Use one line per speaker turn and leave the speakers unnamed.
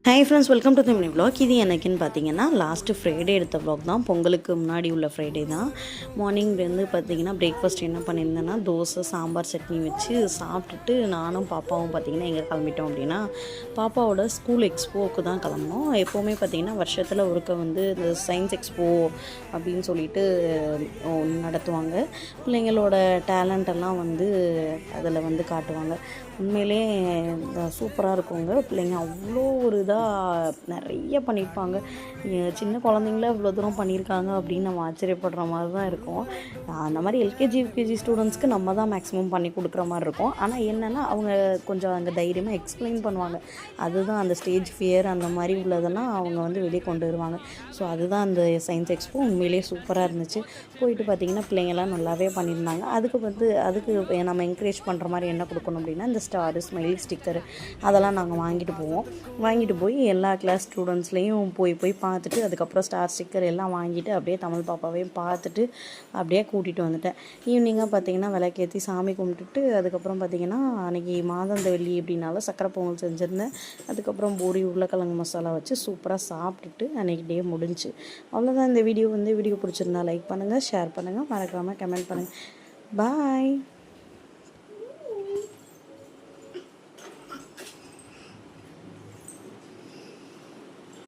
Hi friends, welcome to the mini vlog. இது எனக்குன்னு பார்த்தீங்கன்னா லாஸ்ட்டு ஃப்ரைடே எடுத்த vlog தான். பொங்கலுக்கு முன்னாடி உள்ள ஃப்ரைடே தான். மார்னிங்லேருந்து பார்த்தீங்கன்னா பிரேக்ஃபாஸ்ட் என்ன பண்ணியிருந்தேன்னா தோசை, சாம்பார், சட்னி வச்சு சாப்பிட்டுட்டு நானும் பாப்பாவும் பார்த்தீங்கன்னா எங்கே கிளம்பிட்டோம் அப்படின்னா பாப்பாவோட ஸ்கூல் எக்ஸ்போவுக்கு தான் கிளம்புனோம். எப்போவுமே பார்த்தீங்கன்னா வருஷத்தில் ஒருக்க வந்து இந்த சயின்ஸ் எக்ஸ்போ அப்படின்னு சொல்லிட்டு நடத்துவாங்க. பிள்ளைங்களோட டேலண்டெல்லாம் வந்து அதில் வந்து காட்டுவாங்க. உண்மையிலே சூப்பராக இருக்குங்க. பிள்ளைங்க அவ்வளோ ஒரு நிறைய பண்ணியிருப்பாங்க. சின்ன குழந்தைங்கள இவ்வளோ தூரம் பண்ணியிருக்காங்க அப்படின்னு நம்ம ஆச்சரியப்படுற மாதிரி தான் இருக்கும். அந்த மாதிரி எல்கேஜி யூகேஜி ஸ்டூடெண்ட்ஸ்க்கு நம்ம தான் மேக்ஸிமம் பண்ணி கொடுக்குற மாதிரி இருக்கும். ஆனால் என்னென்னா அவங்க கொஞ்சம் அங்கே தைரியமாக எக்ஸ்பிளைன் பண்ணுவாங்க. அதுதான் அந்த ஸ்டேஜ் ஃபியர் அந்த மாதிரி உள்ளதெல்லாம் அவங்க வந்து வெளியே கொண்டு வருவாங்க. ஸோ அதுதான் அந்த சயின்ஸ் எக்ஸ்போ. உண்மையிலேயே சூப்பராக இருந்துச்சு. போயிட்டு பார்த்திங்கன்னா பிள்ளைங்கள்லாம் நல்லாவே பண்ணியிருந்தாங்க. அதுக்கு நம்ம என்கரேஜ் பண்ணுற மாதிரி என்ன கொடுக்கணும் அப்படின்னா இந்த ஸ்டாரு, ஸ்மைல் ஸ்டிக்கரு அதெல்லாம் நாங்கள் வாங்கிட்டு போய் எல்லா கிளாஸ் ஸ்டூடெண்ட்ஸ்லேயும் போய் பார்த்துட்டு அதுக்கப்புறம் ஸ்டார் ஸ்டிக்கர் எல்லாம் வாங்கிட்டு அப்படியே தமிழ் பாப்பாவையும் பார்த்துட்டு அப்படியே கூட்டிகிட்டு வந்துட்டேன். ஈவினிங்காக பார்த்திங்கன்னா விளக்கேற்றி சாமி கும்பிட்டுட்டு அதுக்கப்புறம் பார்த்திங்கன்னா அன்றைக்கி மாதந்த வெள்ளி அப்படின்னால சக்கரை பொங்கல் செஞ்சுருந்தேன். அதுக்கப்புறம் பூரி, உருளைக்கிழங்கு மசாலா வச்சு சூப்பராக சாப்பிட்டுட்டு அன்றைக்கி டே முடிஞ்சு. அவ்வளோதான். இந்த வீடியோ பிடிச்சிருந்தா லைக் பண்ணுங்கள், ஷேர் பண்ணுங்கள், மறக்காமல் கமெண்ட் பண்ணுங்கள். பாய்.